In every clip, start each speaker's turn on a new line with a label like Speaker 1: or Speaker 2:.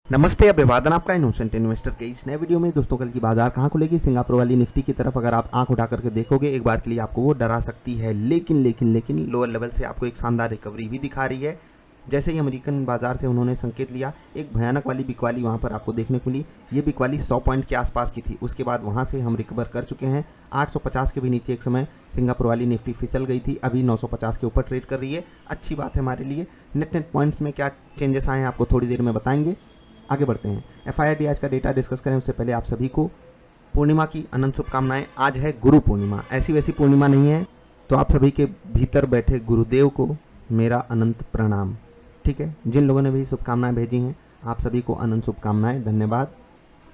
Speaker 1: नमस्ते, अभिवादन आपका इनोसेंट इन्वेस्टर के इस नए वीडियो में। दोस्तों, कल की बाजार कहां खुलेगी? सिंगापुर वाली निफ्टी की तरफ अगर आप आंख उठा करके देखोगे, एक बार के लिए आपको वो डरा सकती है, लेकिन लोअर लेवल से आपको एक शानदार रिकवरी भी दिखा रही है। जैसे ही अमेरिकन बाजार से उन्होंने संकेत लिया, एक भयानक वाली बिकवाली वहां पर आपको देखने को मिली। ये बिकवाली 100 पॉइंट के आसपास की थी। उसके बाद वहां से हम रिकवर कर चुके हैं। 850 के भी नीचे एक समय सिंगापुर वाली निफ्टी फिसल गई थी, अभी 950 के ऊपर ट्रेड कर रही है। अच्छी बात है हमारे लिए। नेट पॉइंट्स में क्या चेंजेस आए हैं आपको थोड़ी देर में बताएंगे। आगे बढ़ते हैं। FIRD आज का डेटा डिस्कस करें उससे पहले आप सभी को पूर्णिमा की अनंत शुभकामनाएं। आज है गुरु पूर्णिमा, ऐसी वैसी पूर्णिमा नहीं है, तो आप सभी के भीतर बैठे गुरुदेव को मेरा अनंत प्रणाम। ठीक है, जिन लोगों ने भी शुभकामनाएं भेजी हैं आप सभी को अनंत शुभकामनाएं, धन्यवाद।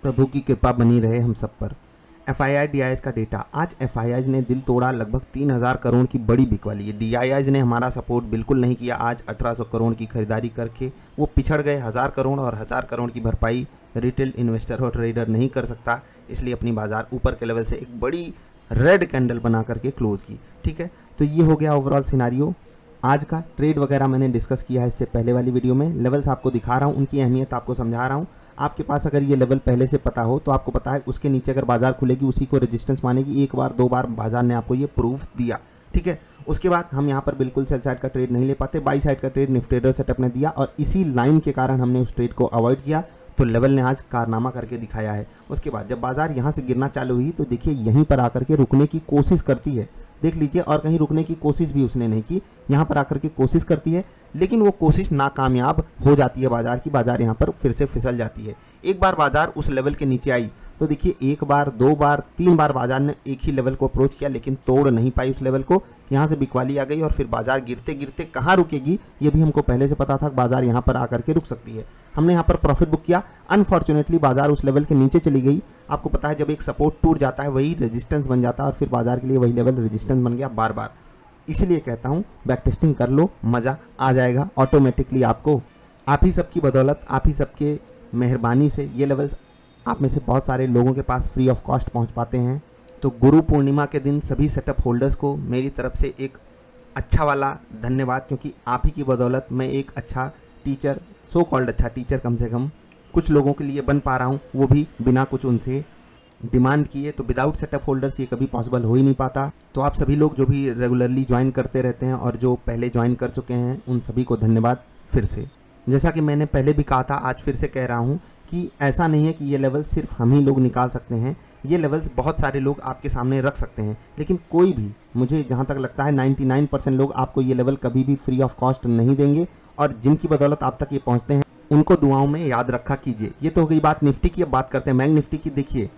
Speaker 1: प्रभु की कृपा बनी रहे हम सब पर। FIRD का डेटा, आज FII ने दिल तोड़ा। लगभग 3000 करोड़ की बड़ी बिकवाली है। DII ने हमारा सपोर्ट बिल्कुल नहीं किया। आज 1800 करोड़ की खरीदारी करके वो पिछड़ गए 1000 करोड़, और 1000 करोड़ की भरपाई रिटेल इन्वेस्टर और ट्रेडर नहीं कर सकता। इसलिए अपनी बाजार ऊपर के लेवल से एक बड़ी रेड कैंडल बना करके क्लोज की। ठीक है, तो ये हो गया ओवरऑल सिनारियो। आज का ट्रेड वगैरह मैंने डिस्कस किया है इससे पहले वाली वीडियो में। लेवल्स आपको दिखा रहा हूँ, उनकी अहमियत आपको समझा रहा हूँ। आपके पास अगर ये लेवल पहले से पता हो तो आपको पता है उसके नीचे अगर बाजार खुलेगी उसी को रेजिस्टेंस मानेगी। एक बार दो बार बाजार ने आपको ये प्रूफ दिया। ठीक है, उसके बाद हम यहाँ पर बिल्कुल सेल साइड का ट्रेड नहीं ले पाते। बाई साइड का ट्रेड निफ्टी ट्रेडर सेटअप ने दिया और इसी लाइन के कारण हमने उस ट्रेड को अवॉइड किया। तो लेवल ने आज कारनामा करके दिखाया है। उसके बाद जब बाजार यहाँ से गिरना चालू हुई तो देखिए यहीं पर आकर के रुकने की कोशिश करती है, देख लीजिए, और कहीं रुकने की कोशिश भी उसने नहीं की। यहाँ पर आकर के कोशिश करती है लेकिन वो कोशिश नाकामयाब हो जाती है बाजार की। बाजार यहाँ पर फिर से फिसल जाती है। एक बार बाजार उस लेवल के नीचे आई तो देखिए एक बार, दो बार, तीन बार बाजार ने एक ही लेवल को अप्रोच किया लेकिन तोड़ नहीं पाई उस लेवल को। यहाँ से बिकवाली आ गई और फिर बाजार गिरते गिरते कहाँ रुकेगी ये भी हमको पहले से पता था। बाजार यहाँ पर आकर के रुक सकती है। हमने यहाँ पर प्रॉफिट बुक किया। अनफॉर्चुनेटली बाजार उस लेवल के नीचे चली गई। आपको पता है जब एक सपोर्ट टूट जाता है वही रेजिस्टेंस बन जाता है और फिर बाजार के लिए वही लेवल रेजिस्टेंस बन गया बार बार। इसलिए कहता हूँ बैक टेस्टिंग कर लो, मज़ा आ जाएगा ऑटोमेटिकली आपको। आप ही सबकी बदौलत, आप ही सबके मेहरबानी से ये लेवल्स आप में से बहुत सारे लोगों के पास फ्री ऑफ कॉस्ट पहुंच पाते हैं। तो गुरु पूर्णिमा के दिन सभी सेटअप होल्डर्स को मेरी तरफ से एक अच्छा वाला धन्यवाद, क्योंकि आप ही की बदौलत मैं एक अच्छा टीचर, सो कॉल्ड अच्छा टीचर कम से कम कुछ लोगों के लिए बन पा रहा हूँ, वो भी बिना कुछ उनसे डिमांड किए। तो विदाउट सेटअप होल्डर्स ये कभी पॉसिबल हो ही नहीं पाता। तो आप सभी लोग जो भी रेगुलरली ज्वाइन करते रहते हैं और जो पहले ज्वाइन कर चुके हैं उन सभी को धन्यवाद फिर से। जैसा कि मैंने पहले भी कहा था, आज फिर से कह रहा हूँ कि ऐसा नहीं है कि ये लेवल सिर्फ हम ही लोग निकाल सकते हैं। ये लेवल्स बहुत सारे लोग आपके सामने रख सकते हैं, लेकिन कोई भी, मुझे जहाँ तक लगता है 99% लोग आपको ये लेवल कभी भी फ्री ऑफ कॉस्ट नहीं देंगे। और जिनकी बदौलत आप तक ये पहुँचते हैं उनको दुआओं में याद रखा कीजिए। ये तो हो गई बात निफ्टी की। अब बात करते हैं बैंक निफ्टी की। देखिए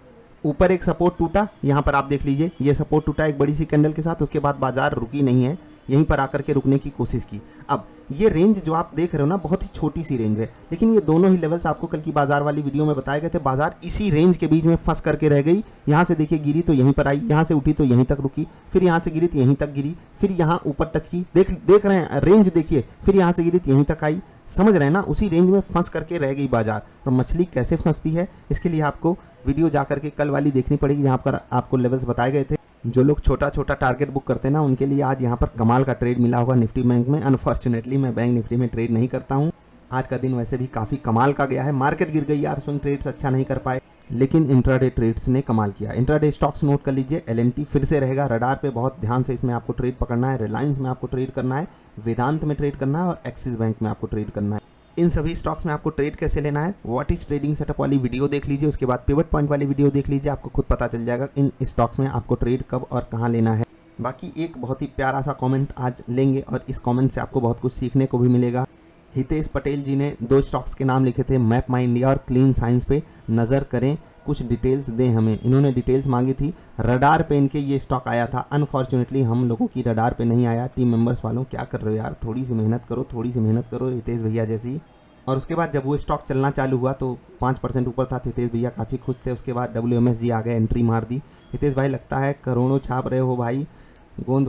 Speaker 1: ऊपर एक सपोर्ट टूटा, यहाँ पर आप देख लीजिए ये सपोर्ट टूटा एक बड़ी सी कैंडल के साथ। उसके बाद बाजार रुकी नहीं है, यहीं पर आकर के रुकने की कोशिश की। अब ये रेंज जो आप देख रहे हो ना, बहुत ही छोटी सी रेंज है, लेकिन ये दोनों ही लेवल्स आपको कल की बाजार वाली वीडियो में बताए गए थे। बाजार इसी रेंज के बीच में फंस करके रह गई। यहाँ से देखिए गिरी तो यहीं पर आई, यहाँ से उठी तो यहीं तक रुकी, फिर यहाँ से गिरी तो यहीं तक गिरी, फिर यहाँ ऊपर टच की। देख रहे हैं रेंज, देखिए, फिर यहाँ से गिरी तो यहीं तक आई। समझ रहे हैं ना, उसी रेंज में फंस करके रह गई बाजार। तो मछली कैसे फंसती है, इसके लिए आपको वीडियो जा करके कल वाली देखनी पड़ेगी, जहाँ पर आपको लेवल्स बताए गए थे। जो लोग छोटा छोटा टारगेट बुक करते हैं ना, उनके लिए आज यहाँ पर कमाल का ट्रेड मिला होगा निफ्टी बैंक में। अनफॉर्चुनेटली मैं बैंक निफ्टी में ट्रेड नहीं करता हूँ। आज का दिन वैसे भी काफ़ी कमाल का गया है। मार्केट गिर गई यार, स्विंग ट्रेड्स अच्छा नहीं कर पाए, लेकिन इंट्राडे ट्रेड्स ने कमाल किया। इंट्राडे स्टॉक्स नोट कर लीजिए। LNT फिर से रहेगा रडार पे, बहुत ध्यान से इसमें आपको ट्रेड पकड़ना है। रिलायंस में आपको ट्रेड करना है, वेदांत में ट्रेड करना है और एक्सिस बैंक में आपको ट्रेड करना है। इन सभी स्टॉक्स में आपको ट्रेड कैसे लेना है, व्हाट इज ट्रेडिंग सेटअप वाली वीडियो देख लीजिए। उसके बाद पिवट पॉइंट वाली वीडियो देख लीजिए, आपको खुद पता चल जाएगा इन स्टॉक्स में आपको ट्रेड कब और कहाँ लेना है। बाकी एक बहुत ही प्यारा सा कमेंट आज लेंगे और इस कमेंट से आपको बहुत कुछ सीखने को भी मिलेगा। हितेश पटेल जी ने 2 स्टॉक्स के नाम लिखे थे, मैप माई इंडिया और क्लीन साइंस पे नज़र करें, कुछ डिटेल्स दें हमें। इन्होंने डिटेल्स मांगी थी। रडार पे इनके ये स्टॉक आया था। अनफॉर्चुनेटली हम लोगों की रडार पे नहीं आया। टीम मेंबर्स वालों क्या कर रहे हो यार, थोड़ी सी मेहनत करो, थोड़ी सी मेहनत करो हितेश भैया जैसी। और उसके बाद जब वो स्टॉक चलना चालू हुआ तो 5% ऊपर था। हितेश भैया काफ़ी खुश थे। उसके बाद WMSG आ गए, एंट्री मार दी। हितेश भाई लगता है करोड़ों छाप रहे हो भाई, गोंद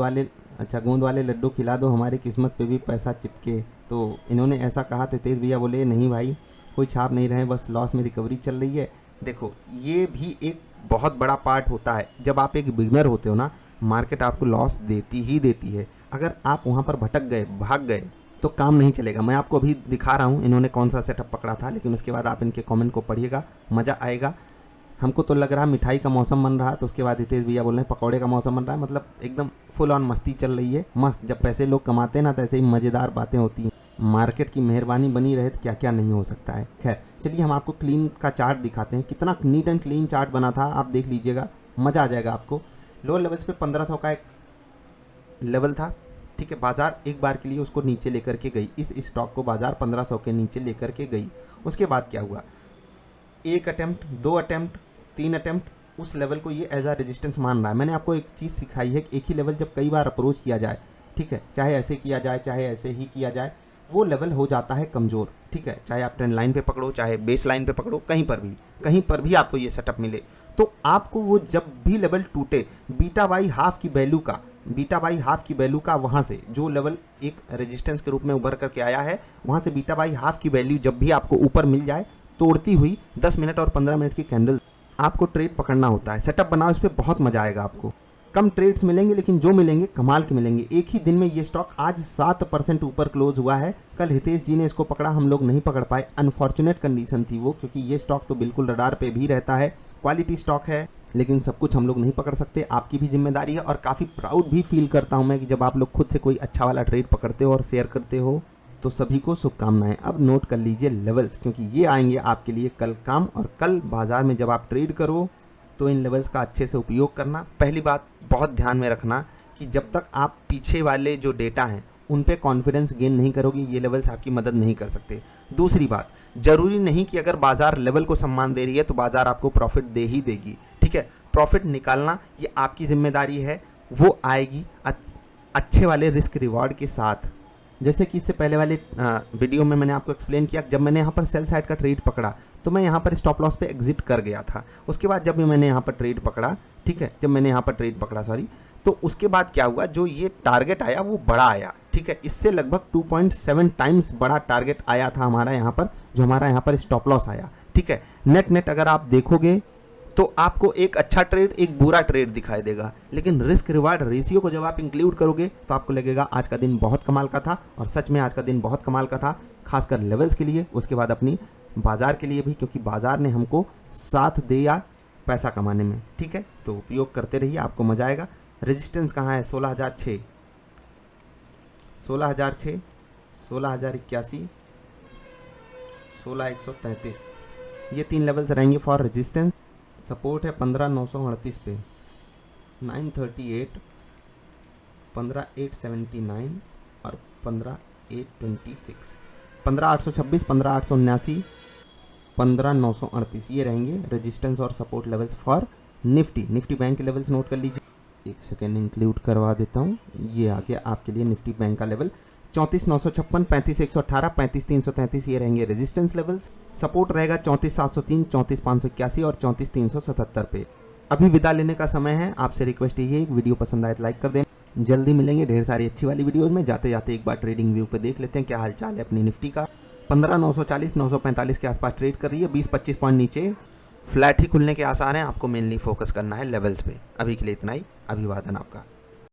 Speaker 1: वाले लड्डू खिला दो, हमारी किस्मत पे भी पैसा चिपके। तो इन्होंने ऐसा कहा। हितेश भैया बोले नहीं भाई, कोई छाप नहीं रहे, बस लॉस में रिकवरी चल रही है। देखो ये भी एक बहुत बड़ा पार्ट होता है। जब आप एक बिगनर होते हो ना, मार्केट आपको लॉस देती ही देती है। अगर आप वहाँ पर भटक गए, भाग गए, तो काम नहीं चलेगा। मैं आपको अभी दिखा रहा हूँ इन्होंने कौन सा सेटअप पकड़ा था, लेकिन उसके बाद आप इनके कमेंट को पढ़िएगा, मज़ा आएगा। हमको तो लग रहा मिठाई का मौसम बन रहा, तो उसके बाद हितेश भैया बोल रहे हैं पकौड़े का मौसम बन रहा है। मतलब एकदम फुल ऑन मस्ती चल रही है, मस्त। जब पैसे लोग कमाते हैं ना तो ऐसे ही मज़ेदार बातें होती हैं। मार्केट की मेहरबानी बनी रहे तो क्या क्या नहीं हो सकता है। खैर चलिए हम आपको क्लीन का चार्ट दिखाते हैं, कितना नीट एंड क्लीन चार्ट बना था, आप देख लीजिएगा, मज़ा आ जाएगा आपको। लोअर लेवल्स पे 1500 का एक लेवल था, ठीक है। बाजार एक बार के लिए उसको नीचे लेकर के गई, इस स्टॉक को बाजार 1500 के नीचे लेकर के गई। उसके बाद क्या हुआ, एक अटेम्प्ट, 2 अटेम्प्ट, 3 अटेम्प्ट, उस लेवल को ये एज आ रेजिस्टेंस मान रहा है। मैंने आपको एक चीज़ सिखाई है कि एक ही लेवल जब कई बार अप्रोच किया जाए, ठीक है, चाहे ऐसे किया जाए चाहे ऐसे ही किया जाए, वो लेवल हो जाता है कमज़ोर, ठीक है। चाहे आप ट्रेंड लाइन पे पकड़ो, चाहे बेस लाइन पे पकड़ो, कहीं पर भी आपको ये सेटअप मिले, तो आपको वो जब भी लेवल टूटे, बीटा बाई हाफ की वैल्यू का वहाँ से जो लेवल एक रेजिस्टेंस के रूप में उभर करके आया है, वहाँ से बीटा बाई हाफ की वैल्यू जब भी आपको ऊपर मिल जाए, तोड़ती हुई 10 मिनट और 15 मिनट की कैंडल आपको ट्रेड पकड़ना होता है। सेटअप बनाओ, इस पर बहुत मजा आएगा आपको। कम ट्रेड्स मिलेंगे लेकिन जो मिलेंगे कमाल के मिलेंगे। एक ही दिन में ये स्टॉक आज 7% ऊपर क्लोज हुआ है। कल हितेश जी ने इसको पकड़ा, हम लोग नहीं पकड़ पाए, अनफॉर्चुनेट कंडीशन थी वो, क्योंकि ये स्टॉक तो बिल्कुल रडार पे भी रहता है, क्वालिटी स्टॉक है, लेकिन सब कुछ हम लोग नहीं पकड़ सकते। आपकी भी जिम्मेदारी है और काफ़ी प्राउड भी फील करता हूँ मैं कि जब आप लोग खुद से कोई अच्छा वाला ट्रेड पकड़ते हो और शेयर करते हो, तो सभी को शुभकामनाएं। अब नोट कर लीजिए लेवल्स, क्योंकि ये आएंगे आपके लिए कल काम। और कल बाजार में जब आप ट्रेड करो तो इन लेवल्स का अच्छे से उपयोग करना। पहली बात बहुत ध्यान में रखना कि जब तक आप पीछे वाले जो डेटा हैं उन पे कॉन्फिडेंस गेन नहीं करोगे, ये लेवल्स आपकी मदद नहीं कर सकते। दूसरी बात, ज़रूरी नहीं कि अगर बाजार लेवल को सम्मान दे रही है तो बाजार आपको प्रॉफिट दे ही देगी, ठीक है। प्रॉफिट निकालना ये आपकी जिम्मेदारी है, वो आएगी अच्छे वाले रिस्क रिवॉर्ड के साथ। जैसे कि इससे पहले वाले वीडियो में मैंने आपको एक्सप्लेन किया, जब मैंने यहाँ पर सेल साइड का ट्रेड पकड़ा तो मैं यहाँ पर स्टॉप लॉस पे एग्जिट कर गया था। उसके बाद जब मैंने यहाँ पर ट्रेड पकड़ा, ठीक है, तो उसके बाद क्या हुआ, जो ये टारगेट आया वो बड़ा आया, ठीक है। इससे लगभग 2.7 टाइम्स बड़ा टारगेट आया था हमारा यहाँ पर, जो हमारा यहाँ पर स्टॉप लॉस आया, ठीक है। नेट अगर आप देखोगे तो आपको एक अच्छा ट्रेड एक बुरा ट्रेड दिखाई देगा, लेकिन रिस्क रिवार्ड रेशियो को जब आप इंक्लूड करोगे तो आपको लगेगा आज का दिन बहुत कमाल का था। और सच में आज का दिन बहुत कमाल का था, खासकर लेवल्स के लिए, उसके बाद अपनी बाजार के लिए भी, क्योंकि बाजार ने हमको साथ दिया पैसा कमाने में, ठीक है। तो उपयोग करते रहिए, आपको मजा आएगा। रेजिस्टेंस कहाँ है, 16,006, 16,006, 16,081, 16,133, ये 3 लेवल्स रहेंगे फॉर रेजिस्टेंस। सपोर्ट है 15,938 पे, 938, 15,879 और 15,826, 15,826, 15,879, 15,938, ये रहेंगे रेजिस्टेंस और support levels for Nifty bank के लेवल्स नोट कर लीजिए। एक सेकेंड इंक्लूड करवा देता हूँ, ये आ गया आपके लिए निफ्टी बैंक का लेवल 34,956, 35,118, 35,333, ये रहेंगे रेजिस्टेंस लेवल्स। सपोर्ट रहेगा 34,703, 34,581 और 34,377 पे। अभी विदा लेने का समय है, आपसे रिक्वेस्ट यही है, वीडियो पसंद आए तो लाइक कर दें। जल्दी मिलेंगे ढेर सारी अच्छी वाली वीडियोज़ में। जाते जाते एक बार ट्रेडिंग व्यू पे देख लेते हैं क्या हाल चाल है अपनी निफ्टी का। 15,940, 945 के आसपास ट्रेड कर रही है, 20-25 पॉइंट नीचे फ्लैट ही खुलने के आसार हैं। आपको मेनली फोकस करना है लेवल्स पे। अभी के लिए इतना ही, अभिवादन आपका।